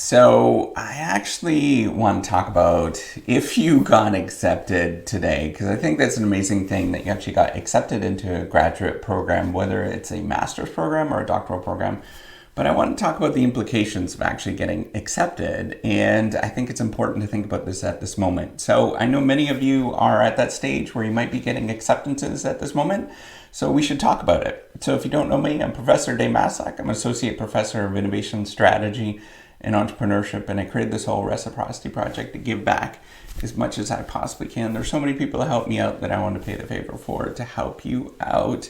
So I actually want to talk about if you got accepted today, because I think that's an amazing thing that you actually got accepted into a graduate program, whether it's a master's program or a doctoral program. But I want to talk about the implications of actually getting accepted, and I think it's important to think about this at this moment. So I know many of you are at that stage where you might be getting acceptances at this moment, so we should talk about it. So if you don't know me, I'm Professor Maslach. I'm Associate Professor of Innovation Strategy and Entrepreneurship, and I created this whole reciprocity project to give back as much as I possibly can. There's so many people that help me out that I want to pay the favor for to help you out.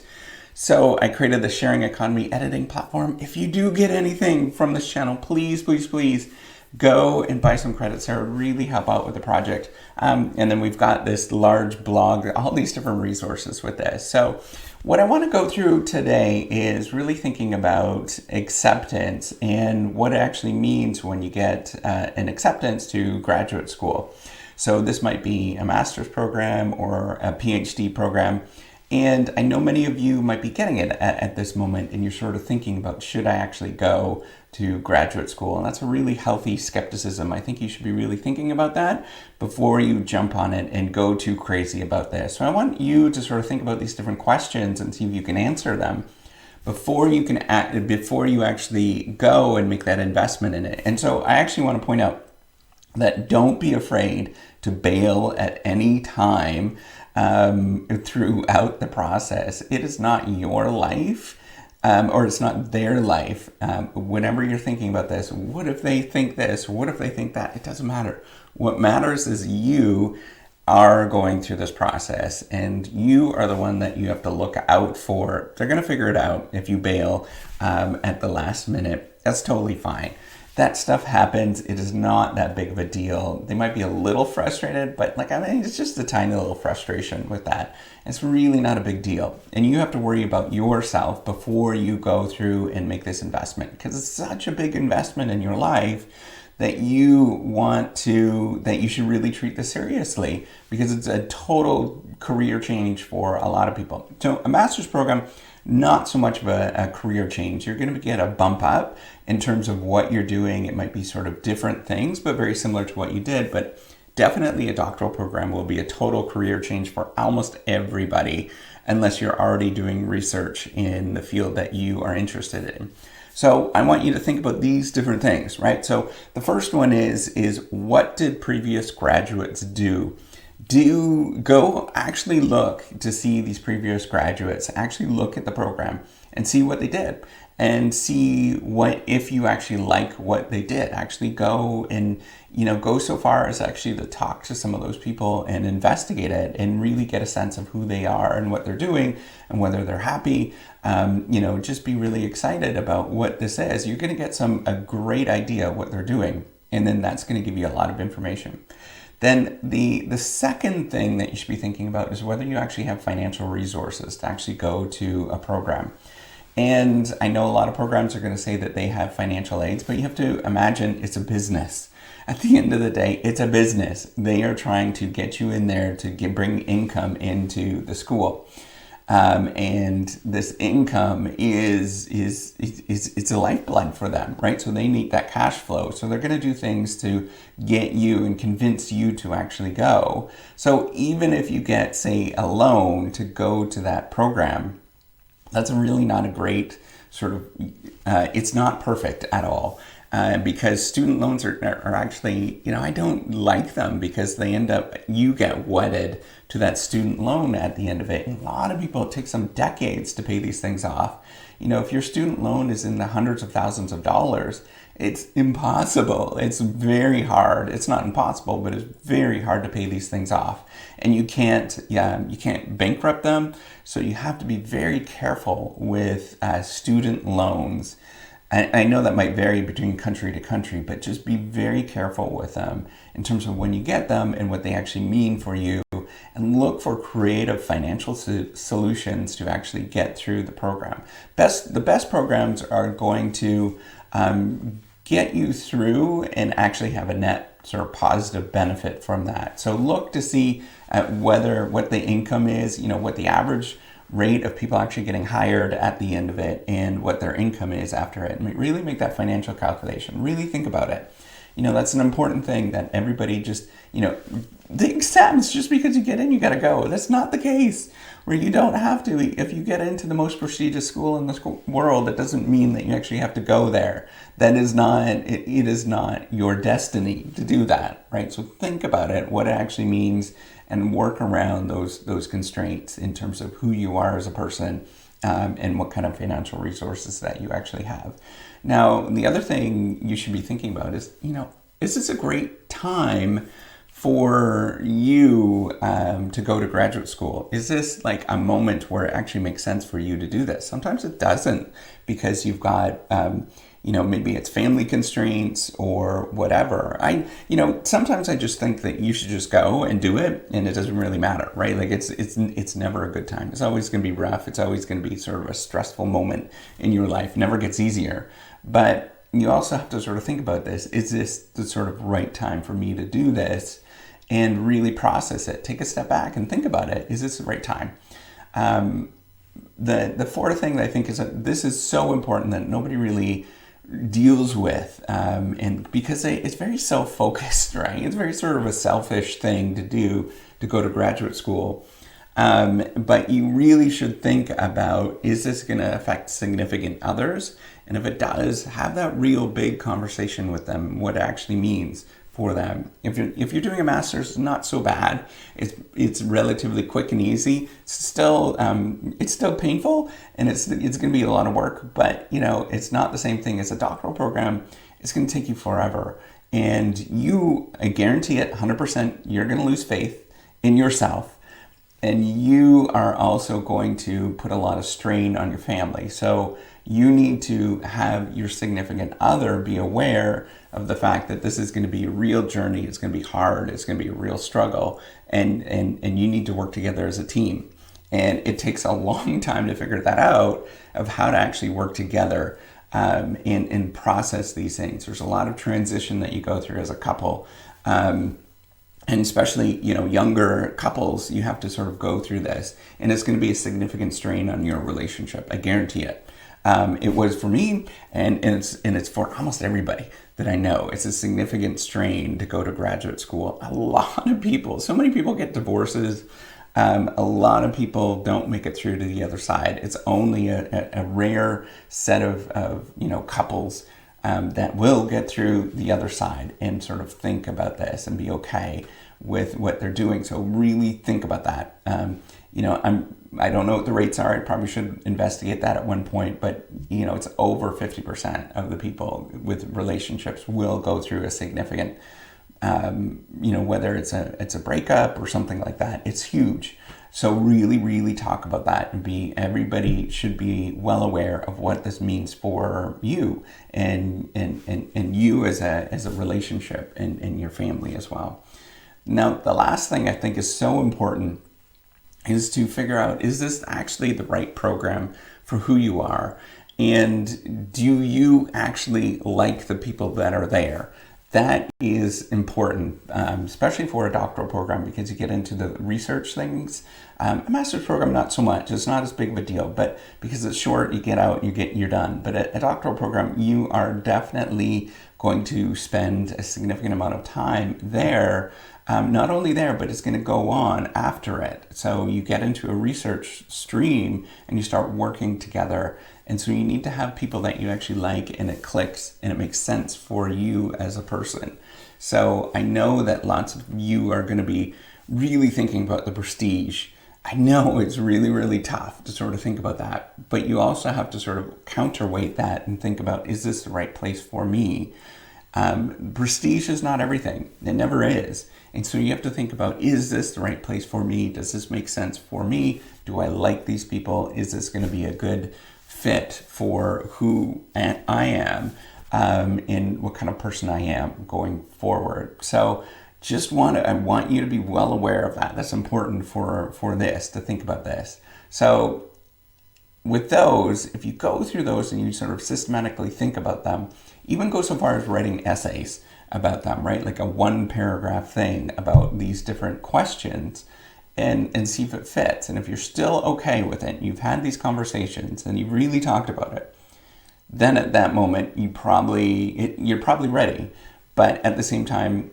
So I created the sharing economy editing platform. If you do get anything from this channel, please, please, please go and buy some credits. That would really help out with the project. And then we've got this large blog, all these different resources with this. So what I want to go through today is really thinking about acceptance and what it actually means when you get an acceptance to graduate school. So this might be a master's program or a PhD program. And I know many of you might be getting it at this moment, and you're sort of thinking about, should I actually go to graduate school? And that's a really healthy skepticism. I think you should be really thinking about that before you jump on it and go too crazy about this. So I want you to sort of think about these different questions and see if you can answer them before you actually go and make that investment in it. And so I actually want to point out that don't be afraid to bail at any time throughout the process. It is not your life, or it's not their life. Whenever you're thinking about this, what if they think this? What if they think that? It doesn't matter. What matters is you are going through this process, and you are the one that you have to look out for. They're going to figure it out if you bail at the last minute. That's totally fine. That stuff happens. It is not that big of a deal. They might be a little frustrated, but it's just a tiny little frustration with that. It's really not a big deal. And you have to worry about yourself before you go through and make this investment, because it's such a big investment in your life that you should really treat this seriously, because it's a total career change for a lot of people. So a master's program, not so much of a career change. You're going to get a bump up in terms of what you're doing. It might be sort of different things, but very similar to what you did. But definitely a doctoral program will be a total career change for almost everybody, unless you're already doing research in the field that you are interested in. So I want you to think about these different things, right? So the first one is what did previous graduates do? Go actually look to see these previous graduates, actually look at the program and see what they did, and see if you actually like what they did. Actually go and go so far as actually to talk to some of those people and investigate it and really get a sense of who they are and what they're doing and whether they're happy. Just be really excited about what this is. You're going to get a great idea of what they're doing, and then that's going to give you a lot of information. Then the second thing that you should be thinking about is whether you actually have financial resources to actually go to a program. And I know a lot of programs are going to say that they have financial aids, but you have to imagine it's a business. At the end of the day, it's a business. They are trying to get you in there to bring income into the school. And this income is it's a lifeblood for them, right? So they need that cash flow. So they're going to do things to get you and convince you to actually go. So even if you get, say, a loan to go to that program, that's really not a great it's not perfect at all. Because student loans are actually, I don't like them, because you get wedded to that student loan at the end of it. And a lot of people, it takes them decades to pay these things off. If your student loan is in the hundreds of thousands of dollars, it's impossible. It's very hard. It's not impossible, but it's very hard to pay these things off. And you can't bankrupt them. So you have to be very careful with student loans. I know that might vary between country to country, but just be very careful with them in terms of when you get them and what they actually mean for you, and look for creative financial solutions to actually get through the program. The best programs are going to get you through and actually have a net sort of positive benefit from that. So look to see what the income is, what the average rate of people actually getting hired at the end of it and what their income is after it. And really make that financial calculation. Really think about it. That's an important thing that everybody just, accepts just because you get in, you got to go. That's not the case. Where you don't have to. If you get into the most prestigious school in the world, it doesn't mean that you actually have to go there. That is not, it is not your destiny to do that, right? So think about it, what it actually means, and work around those constraints in terms of who you are as a person, and what kind of financial resources that you actually have. Now, the other thing you should be thinking about is this a great time for you to go to graduate school? Is this like a moment where it actually makes sense for you to do this? Sometimes it doesn't, because you've got, maybe it's family constraints or whatever. Sometimes I just think that you should just go and do it, and it doesn't really matter, right? Like it's never a good time. It's always going to be rough. It's always going to be sort of a stressful moment in your life. Never gets easier. But you also have to sort of think about this. Is this the sort of right time for me to do this? And really process it. Take a step back and think about it. Is this the right time? The fourth thing that I think is that this is so important that nobody really deals with, and because it's very self-focused, right? It's very sort of a selfish thing to do, to go to graduate school. But you really should think about, is this going to affect significant others? And if it does, have that real big conversation with them, what it actually means for them. If you're doing a master's, it's not so bad. It's relatively quick and easy. It's still painful, and it's going to be a lot of work. But it's not the same thing as a doctoral program. It's going to take you forever, and I guarantee it, 100%. You're going to lose faith in yourself, and you are also going to put a lot of strain on your family. So you need to have your significant other be aware of the fact that this is going to be a real journey. It's going to be hard. It's going to be a real struggle. And you need to work together as a team. And it takes a long time to figure that out, of how to actually work together and process these things. There's a lot of transition that you go through as a couple. And especially, younger couples, you have to sort of go through this. And it's going to be a significant strain on your relationship. I guarantee it. It was for me, and it's for almost everybody that I know. It's a significant strain to go to graduate school. A lot of people, so many people get divorces. A lot of people don't make it through to the other side. It's only a rare set of couples that will get through the other side and sort of think about this and be okay with what they're doing. So really think about that. I don't know what the rates are. I probably should investigate that at one point, but it's over 50% of the people with relationships will go through a significant, whether it's a breakup or something like that. It's huge. So really, really talk about that, and everybody should be well aware of what this means for you and you as a relationship and your family as well. Now, the last thing I think is so important is to figure out, is this actually the right program for who you are? And do you actually like the people that are there? That is important, especially for a doctoral program, because you get into the research things. A master's program, not so much. It's not as big of a deal, but because it's short, you get out, you're done. But a doctoral program, you are definitely going to spend a significant amount of time there. Not only there, but it's going to go on after it. So you get into a research stream and you start working together. And so you need to have people that you actually like, and it clicks and it makes sense for you as a person. So I know that lots of you are going to be really thinking about the prestige. I know it's really, really tough to sort of think about that, but you also have to sort of counterweight that and think about, is this the right place for me? Prestige is not everything. It never is. And so you have to think about, is this the right place for me? Does this make sense for me? Do I like these people? Is this going to be a good fit for who I am, and what kind of person I am going forward? So I want you to be well aware of that. That's important for this, to think about this. So with those, if you go through those and you sort of systematically think about them, even go so far as writing essays about them, right? Like a 1-paragraph thing about these different questions. and see if it fits. And if you're still okay with it, you've had these conversations and you really talked about it, then at that moment you're probably ready. But at the same time,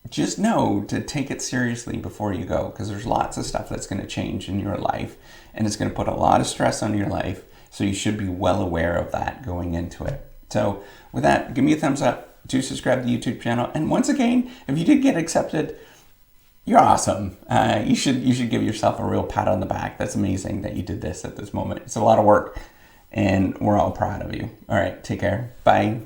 just know to take it seriously before you go, because there's lots of stuff that's going to change in your life and it's going to put a lot of stress on your life. So you should be well aware of that going into it. So with that, give me a thumbs up, do subscribe to the YouTube channel. And once again, if you did get accepted, you're awesome. You should give yourself a real pat on the back. That's amazing that you did this at this moment. It's a lot of work and we're all proud of you. All right, take care. Bye.